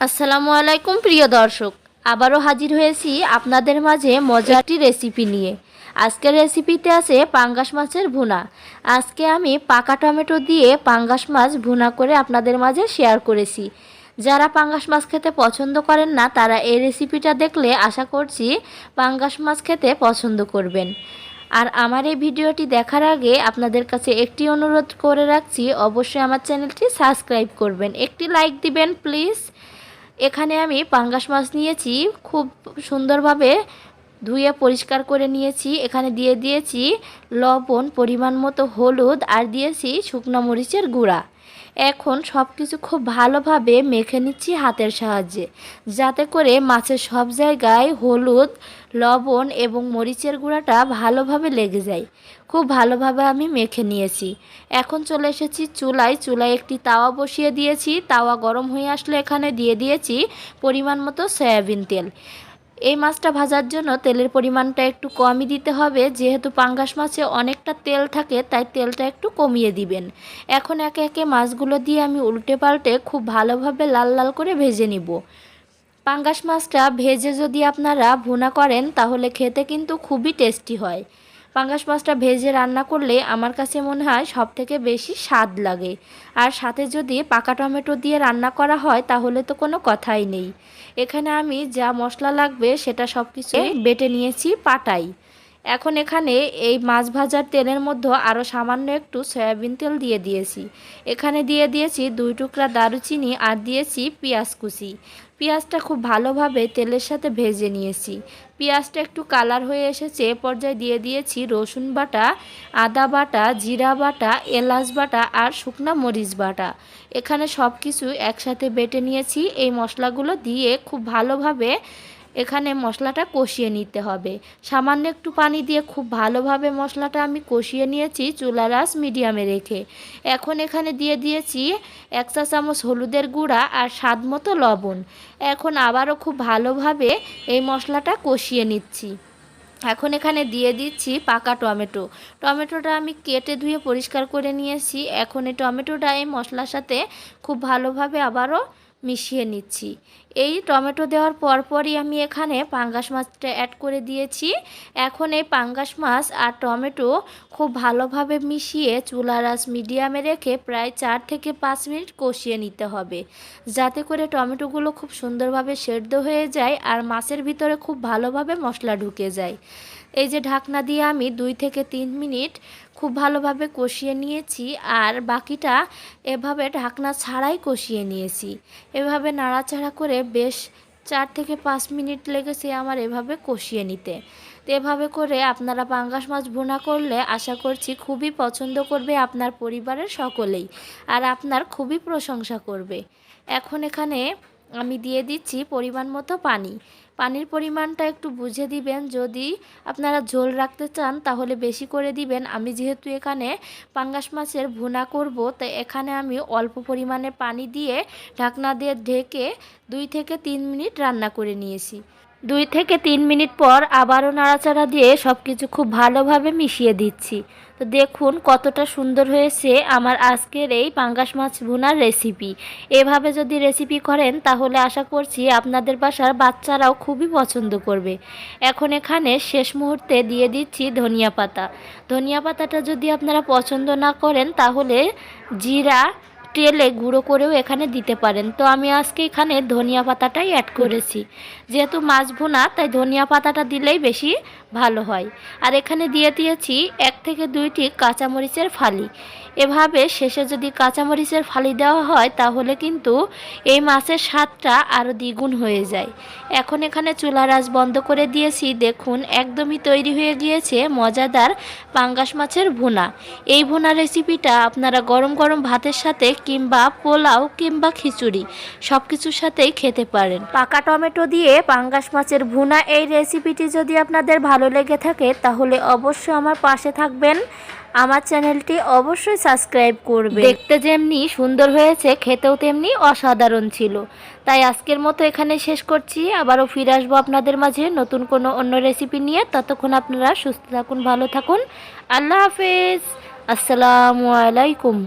আসসালামু আলাইকুম প্রিয় দর্শক, আবারও হাজির হয়েছি আপনাদের মাঝে মজাটি রেসিপি নিয়ে। আজকের রেসিপিতে আছে পাঙ্গাস মাছের ভুনা। আজকে আমি পাকা টমেটো দিয়ে পাঙ্গাস মাছ ভুনা করে আপনাদের মাঝে শেয়ার করেছি। যারা পাঙ্গাস মাছ খেতে পছন্দ করেন না তারা এই রেসিপিটা দেখলে আশা করছি পাঙ্গাস মাছ খেতে পছন্দ করবেন। আর আমার এই ভিডিওটি দেখার আগে আপনাদের কাছে একটি অনুরোধ করে রাখছি, অবশ্যই আমার চ্যানেলটি সাবস্ক্রাইব করবেন, একটি লাইক দিবেন প্লিজ। এখানে আমি পাঙ্গাস মাছ নিয়েছি, খুব সুন্দরভাবে ধুয়ে পরিষ্কার করে নিয়েছি। এখানে দিয়ে দিয়েছি লবণ, পরিমাণ মতো হলুদ আর দিয়েছি শুকনো মরিচের গুঁড়া। এখন সব কিছু খুব ভালোভাবে মেখে নিচ্ছি হাতের সাহায্যে, যাতে করে মাছের সব জায়গায় হলুদ, লবণ এবং মরিচের গুঁড়াটা ভালোভাবে লেগে যায়। খুব ভালোভাবে আমি মেখে নিয়েছি। এখন চলে এসেছি চুলায় একটি তাওয়া বসিয়ে দিয়েছি। তাওয়া গরম হয়ে আসলে এখানে দিয়ে দিয়েছি পরিমাণ মতো সয়াবিন তেল। এই মাছটা ভাজার জন্য তেলের পরিমাণটা একটু কমই দিতে হবে, যেহেতু পাঙ্গাস মাছে অনেকটা তেল থাকে, তাই তেলটা একটু কমিয়ে দিবেন। এখন একে একে মাছগুলো দিয়ে আমি উল্টে পাল্টে খুব ভালোভাবে লাল লাল করে ভেজে নিব। পাঙ্গাস মাছটা ভেজে যদি আপনারা ভুনা করেন তাহলে খেতে কিন্তু খুবই টেস্টি হয়। পাঙ্গাস মাছটা ভেজে রান্না করলে আমার কাছে মনে হয় সবথেকে বেশি স্বাদ লাগে। আর সাথে যদি পাকা টমেটো দিয়ে রান্না করা হয় তাহলে তো কোনো কথাই নেই। এখানে আমি যা মশলা লাগবে সেটা সব কিছু বেটে নিয়েছি পাটায়। এখন এখানে এই মাছ ভাজার তেলের মধ্যে আরও সামান্য একটু সয়াবিন তেল দিয়ে দিয়েছি। এখানে দিয়ে দিয়েছি 2 টুকরা দারুচিনি আর দিয়েছি পেঁয়াজ কুচি। পেঁয়াজটা খুব ভালোভাবে তেলের সাথে ভেজে নিয়েছি। পেঁয়াজটা একটু কালার হয়ে এসেছে, এ পর্যায়ে দিয়ে দিয়েছি রসুন বাটা, আদা বাটা, জিরা বাটা, এলাচ বাটা আর শুকনা মরিচ বাটা। এখানে সব কিছু একসাথে বেটে নিয়েছি। এই মশলাগুলো দিয়ে খুব ভালোভাবে এখানে মশলাটা কষিয়ে নিতে হবে। সামান্য একটু পানি দিয়ে খুব ভালোভাবে মশলাটা আমি কষিয়ে নিয়েছি চুলার আঁচ মিডিয়ামে রেখে। এখন এখানে দিয়ে দিয়েছি 1 চা চামচ হলুদের গুঁড়া আর স্বাদ মতো লবণ। এখন আবারও খুব ভালোভাবে এই মশলাটা কষিয়ে নিচ্ছি। এখন এখানে দিয়ে দিচ্ছি পাকা টমেটোটা আমি কেটে ধুয়ে পরিষ্কার করে নিয়েছি। এখন এই টমেটোটা এই মশলার সাথে খুব ভালোভাবে আবারও মিশিয়ে নিচ্ছি। এই টমেটো দেওয়ার পরপরই আমি এখানে পাঙ্গাস মাছটা অ্যাড করে দিয়েছি। এখন এই পাঙ্গাস মাছ আর টমেটো খুব ভালোভাবে মিশিয়ে চুলার আঁচ মিডিয়ামে রেখে প্রায় 4 থেকে 5 মিনিট কষিয়ে নিতে হবে, যাতে করে টমেটোগুলো খুব সুন্দরভাবে সেদ্ধ হয়ে যায় আর মাছের ভিতরে খুব ভালোভাবে মশলা ঢুকে যায়। এই যে ঢাকনা দিয়ে আমি 2 থেকে 3 মিনিট খুব ভালোভাবে কষিয়ে নিয়েছি আর বাকিটা এভাবে ঢাকনা ছাড়াই কষিয়ে নিয়েছি। এভাবে নাড়াচাড়া করে বেশ 4 থেকে 5 মিনিট লেগেছে আমার এভাবে কষিয়ে নিতে। তো এভাবে করে আপনারা পাঙ্গাস মাছ ভুনা করলে আশা করছি খুবই পছন্দ করবে আপনার পরিবারের সকলেই, আর আপনার খুবই প্রশংসা করবে। এখন এখানে আমি দিয়ে দিচ্ছি পরিমাণ মতো পানি। পানির পরিমাণটা একটু বুঝে দিবেন, যদি আপনারা ঝোল রাখতে চান তাহলে বেশি করে দিবেন। আমি যেহেতু এখানে পাঙ্গাস মাছের ভুনা করব, তাই এখানে আমি অল্প পরিমাণে পানি দিয়ে ঢাকনা দিয়ে ঢেকে 2 থেকে 3 মিনিট রান্না করে নিয়েছি। 2 থেকে 3 মিনিট পর আবারও নাড়াচাড়া দিয়ে সব কিছু খুব ভালোভাবে মিশিয়ে দিচ্ছি। তো দেখুন কতটা সুন্দর হয়েছে আমার আজকের এই পাঙ্গাস মাছ ভুনার রেসিপি। এভাবে যদি রেসিপি করেন তাহলে আশা করছি আপনাদের বাসার বাচ্চারাও খুবই পছন্দ করবে। এখন এখানে শেষ মুহূর্তে দিয়ে দিচ্ছি ধনিয়া পাতা। ধনিয়া পাতাটা যদি আপনারা পছন্দ না করেন তাহলে জিরা তেলে গুঁড়ো করেও এখানে দিতে পারেন। তো আমি আজকে এখানে ধনিয়া পাতাটাই অ্যাড করেছি, যেহেতু মাছ ভুনা তাই ধনিয়া পাতাটা দিলেই বেশি ভালো হয়। আর এখানে দিয়ে দিয়েছি 1 থেকে 2টি কাঁচামরিচের ফালি। এভাবে শেষে যদি কাঁচামরিচের ফালি দেওয়া হয় তাহলে কিন্তু এই মাছের স্বাদটা আরও দ্বিগুণ হয়ে যায়। এখন এখানে চুলার আঁচ বন্ধ করে দিয়েছি। দেখুন একদমই তৈরি হয়ে গিয়েছে মজাদার পাঙ্গাস মাছের ভুনা। এই ভুনা রেসিপিটা আপনারা গরম গরম ভাতের সাথে কিংবা পোলাও কিংবা খিচুড়ি সব কিছুর সাথেই খেতে পারেন। পাকা টমেটো দিয়ে পাঙ্গাস মাছের ভুনা এই রেসিপিটি যদি আপনাদের ভালো লেগে থাকে তাহলে অবশ্যই আমার পাশে থাকবেন, আমার চ্যানেলটি অবশ্যই সাবস্ক্রাইব করবেন। দেখতে যেমনি সুন্দর হয়েছে খেতেও তেমনি অসাধারণ ছিল। তাই আজকের মতো এখানে শেষ করছি, আবারও ফিরে আসবো আপনাদের মাঝে নতুন কোনো অন্য রেসিপি নিয়ে। ততক্ষণ আপনারা সুস্থ থাকুন, ভালো থাকুন। আল্লাহ হাফেজ, আসসালামু আলাইকুম।